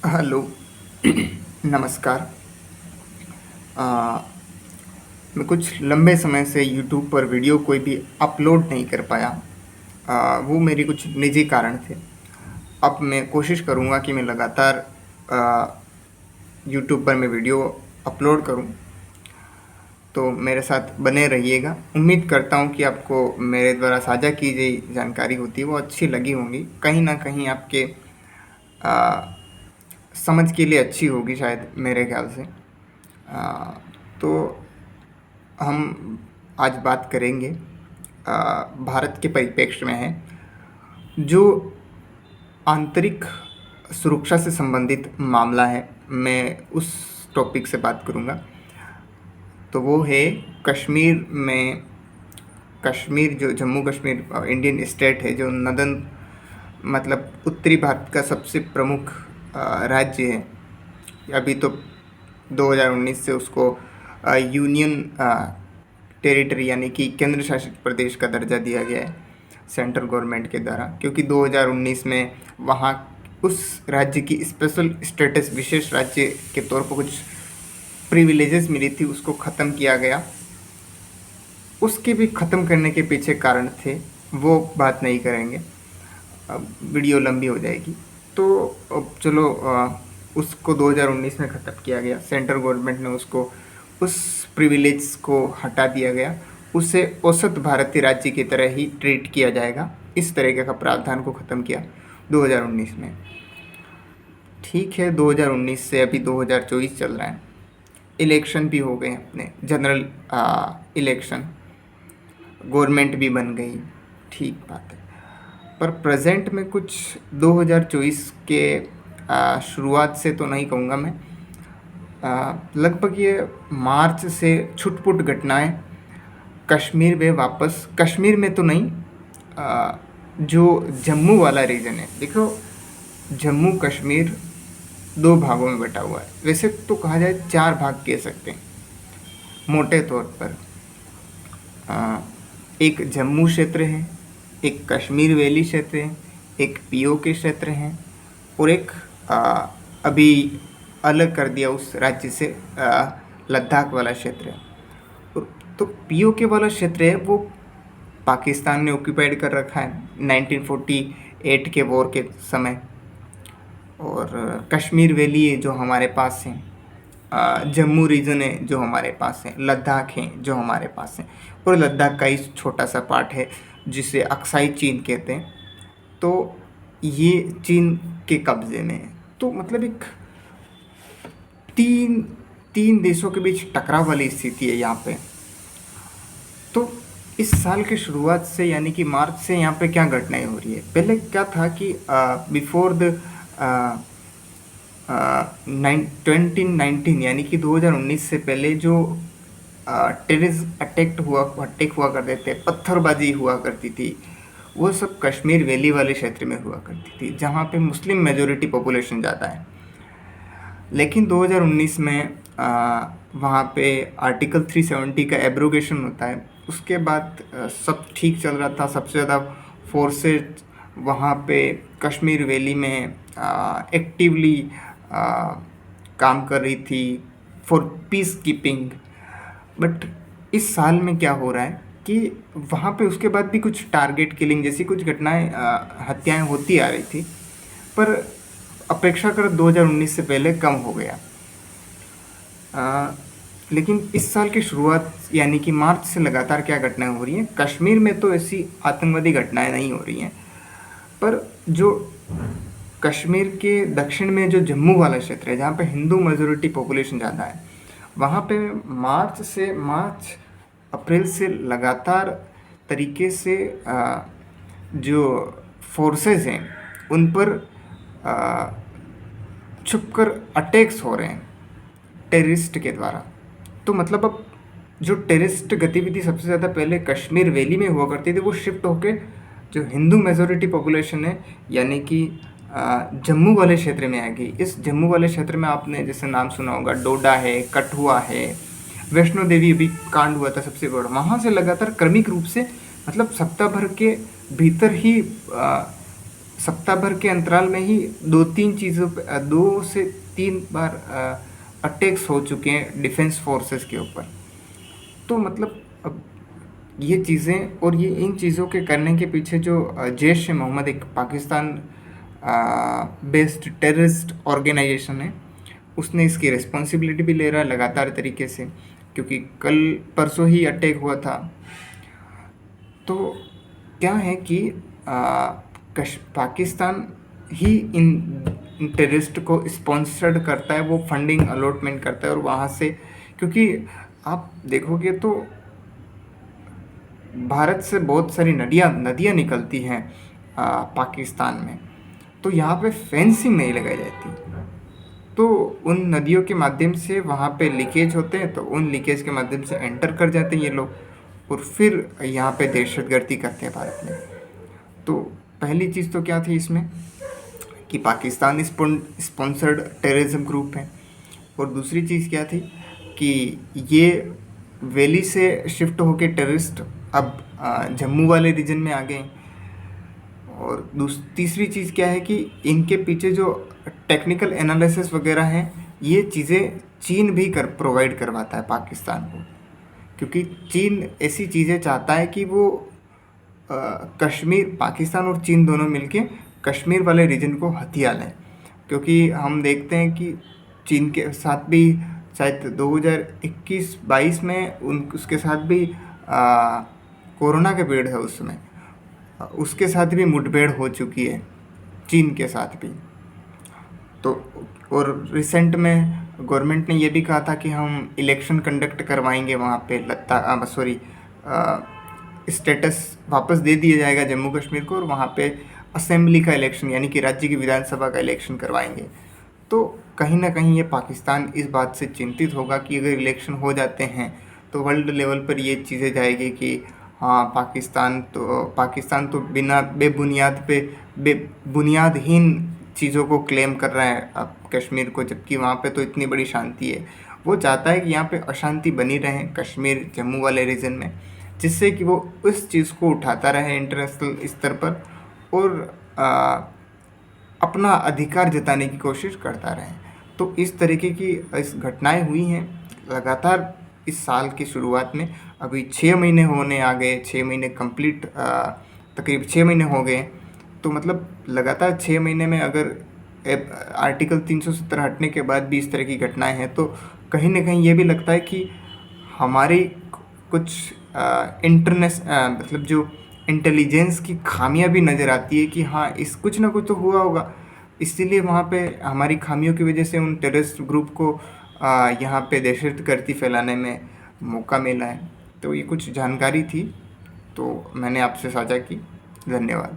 Hello. नमस्कार। अ, मैं कुछ लंबे समय से यूट्यूब पर वीडियो कोई भी अपलोड नहीं कर पाया। वो मेरे कुछ निजी कारण थे। अब मैं कोशिश करूँगा कि मैं लगातार यूट्यूब पर मैं वीडियो अपलोड करूँ, तो मेरे साथ बने रहिएगा। उम्मीद करता हूँ कि आपको मेरे द्वारा साझा की गई जानकारी होती है वो अच्छी लगी होंगी, कहीं न कहीं आपके अ, समझ के लिए अच्छी होगी शायद, मेरे ख़्याल से। तो हम आज बात करेंगे, भारत के परिप्रेक्ष्य में है, जो आंतरिक सुरक्षा से संबंधित मामला है, मैं उस टॉपिक से बात करूँगा। तो वो है कश्मीर में, कश्मीर जो जम्मू कश्मीर इंडियन स्टेट है, जो नदन मतलब उत्तरी भारत का सबसे प्रमुख राज्य है। अभी तो 2019 से उसको यूनियन टेरिटरी यानी कि केंद्र शासित प्रदेश का दर्जा दिया गया है सेंट्रल गवर्नमेंट के द्वारा, क्योंकि 2019 में वहाँ उस राज्य की स्पेशल स्टेटस, विशेष राज्य के तौर पर कुछ प्रिविलेजेस मिली थी, उसको ख़त्म किया गया। उसके भी ख़त्म करने के पीछे कारण थे, वो बात नहीं करेंगे, अब वीडियो लंबी हो जाएगी। तो अब चलो, उसको 2019 में ख़त्म किया गया, सेंट्रल गवर्नमेंट ने उसको, उस प्रिविलेज को हटा दिया गया। उसे औसत भारतीय राज्य की तरह ही ट्रीट किया जाएगा, इस तरीके का प्रावधान को ख़त्म किया 2019 में। ठीक है, 2019 से अभी 2024 चल रहा है, इलेक्शन भी हो गए अपने, जनरल इलेक्शन, गवर्नमेंट भी बन गई, ठीक बात है। पर प्रेजेंट में कुछ 2024 के शुरुआत से तो नहीं कहूँगा मैं, लगभग ये मार्च से छुटपुट घटनाएं कश्मीर में वापस, कश्मीर में तो नहीं, जो जम्मू वाला रीजन है, देखो जम्मू कश्मीर दो भागों में बटा हुआ है, वैसे तो कहा जाए चार भाग कह सकते हैं मोटे तौर पर। एक जम्मू क्षेत्र है, एक कश्मीर वैली क्षेत्र है, एक पीओके क्षेत्र है, और एक अभी अलग कर दिया उस राज्य से लद्दाख वाला क्षेत्र है। तो पीओके वाला क्षेत्र है वो पाकिस्तान ने ऑक्यूपाइड कर रखा है 1948 के वॉर के समय। और कश्मीर वैली है जो हमारे पास है, जम्मू रीजन है जो हमारे पास है, लद्दाख है जो हमारे पास है, और लद्दाख का ही छोटा सा पार्ट है जिसे अक्साई चीन कहते हैं। तो ये चीन के कब्ज़े में है। तो मतलब एक तीन देशों के बीच टकराव वाली स्थिति है यहाँ पे। तो इस साल के शुरुआत से यानी कि मार्च से यहाँ पे क्या घटनाएं हो रही है। पहले क्या था कि बिफोर द 2019 यानी कि 2019 से पहले जो टेररिस्ट अटैक हुआ करते थे, पत्थरबाजी हुआ करती थी, वो सब कश्मीर वैली वाले क्षेत्र में हुआ करती थी, जहाँ पे मुस्लिम मेजोरिटी पॉपुलेशन ज़्यादा है। लेकिन 2019 में वहाँ पे आर्टिकल 370 का एब्रोगेशन होता है। उसके बाद सब ठीक चल रहा था, सबसे ज़्यादा फोर्सेज वहाँ पे कश्मीर वैली में एक्टिवली काम कर रही थी फॉर पीस कीपिंग। बट इस साल में क्या हो रहा है कि वहाँ पे उसके बाद भी कुछ टारगेट किलिंग जैसी कुछ घटनाएं, हत्याएं होती आ रही थी, पर अपेक्षाकृत 2019 से पहले कम हो गया। लेकिन इस साल की शुरुआत यानी कि मार्च से लगातार क्या घटनाएं हो रही हैं। कश्मीर में तो ऐसी आतंकवादी घटनाएं नहीं हो रही हैं, पर जो कश्मीर के दक्षिण में जो जम्मू वाला क्षेत्र है, जहाँ पे हिंदू मेजोरिटी पॉपुलेशन ज़्यादा है, वहाँ पे मार्च अप्रैल से लगातार तरीके से जो फोर्सेस हैं उन पर छुपकर अटैक्स हो रहे हैं टेररिस्ट के द्वारा। तो मतलब अब जो टेररिस्ट गतिविधि सबसे ज़्यादा पहले कश्मीर वैली में हुआ करती थी, वो शिफ्ट होकर जो हिंदू मेजोरिटी पॉपुलेशन है यानी कि जम्मू वाले क्षेत्र में आ गई। इस जम्मू वाले क्षेत्र में आपने जैसे नाम सुना होगा, डोडा है, कठुआ है, वैष्णो देवी अभी कांड हुआ था सबसे बड़ा, वहाँ से लगातार क्रमिक रूप से मतलब सप्ताह भर के भीतर ही सप्ताह भर के अंतराल में ही 2-3 चीज़ों पे 2 से 3 बार अटैक्स हो चुके हैं डिफेंस फोर्सेस के ऊपर। तो मतलब अब ये चीज़ें और ये इन चीज़ों के करने के पीछे जो जैश-ए-मोहम्मद एक पाकिस्तान बेस्ड टेररिस्ट ऑर्गेनाइजेशन है, उसने इसकी रिस्पॉन्सिबिलिटी भी ले रहा है लगातार तरीके से, क्योंकि कल परसों ही अटैक हुआ था। तो क्या है कि पाकिस्तान ही इन टेररिस्ट को स्पॉन्सर्ड करता है, वो फंडिंग अलॉटमेंट करता है और वहाँ से, क्योंकि आप देखोगे तो भारत से बहुत सारी नदियाँ निकलती हैं पाकिस्तान में, तो यहाँ पे फेंसिंग नहीं लगाई जाती। तो उन नदियों के माध्यम से वहाँ पे लीकेज होते हैं, तो उन लीकेज के माध्यम से एंटर कर जाते हैं ये लोग और फिर यहाँ पे दहशतगर्दी करते हैं भारत में। तो पहली चीज़ तो क्या थी इसमें कि पाकिस्तान स्पॉन्सर्ड टेररिज्म ग्रुप है, और दूसरी चीज़ क्या थी कि ये वैली से शिफ्ट होके टेररिस्ट अब जम्मू वाले रीजन में आ गए। और तीसरी चीज़ क्या है कि इनके पीछे जो टेक्निकल एनालिसिस वगैरह हैं, ये चीज़ें चीन भी प्रोवाइड करवाता है पाकिस्तान को, क्योंकि चीन ऐसी चीज़ें चाहता है कि वो कश्मीर, पाकिस्तान और चीन दोनों मिलके कश्मीर वाले रीजन को हथिया लें। क्योंकि हम देखते हैं कि चीन के साथ भी शायद 2021-22 में उसके साथ भी कोरोना के पीरियड है उस समय, उसके साथ भी मुठभेड़ हो चुकी है चीन के साथ भी। तो और रिसेंट में गवर्नमेंट ने ये भी कहा था कि हम इलेक्शन कंडक्ट करवाएंगे वहाँ पे स्टेटस वापस दे दिया जाएगा जम्मू कश्मीर को, और वहाँ पे असेंबली का इलेक्शन यानी कि राज्य की विधानसभा का इलेक्शन करवाएंगे। तो कहीं ना कहीं ये पाकिस्तान इस बात से चिंतित होगा कि अगर इलेक्शन हो जाते हैं तो वर्ल्ड लेवल पर ये चीज़ें जाएगी कि हाँ, पाकिस्तान तो बिना बुनियादहीन चीज़ों को क्लेम कर रहा है अब कश्मीर को, जबकि वहाँ पे तो इतनी बड़ी शांति है। वो चाहता है कि यहाँ पे अशांति बनी रहे कश्मीर जम्मू वाले रीजन में, जिससे कि वो उस चीज़ को उठाता रहे इंटरनेशनल स्तर पर और अपना अधिकार जताने की कोशिश करता रहे। तो इस तरीके की इस घटनाएं हुई हैं लगातार इस साल की शुरुआत में। अभी 6 महीने होने आ गए, 6 महीने कंप्लीट, तकरीब 6 महीने हो गए। तो मतलब लगातार 6 महीने में अगर आर्टिकल 370 हटने के बाद भी इस तरह की घटनाएं हैं, तो कहीं ना कहीं ये भी लगता है कि हमारी कुछ मतलब जो इंटेलिजेंस की खामियां भी नज़र आती है कि हाँ, इस कुछ ना कुछ तो हुआ होगा, इसीलिए वहाँ पे हमारी खामियों की वजह से उन टेररिस्ट ग्रुप को यहाँ पे दहशतगर्दी फैलाने में मौका मिला है। तो ये कुछ जानकारी थी, तो मैंने आपसे साझा की। धन्यवाद।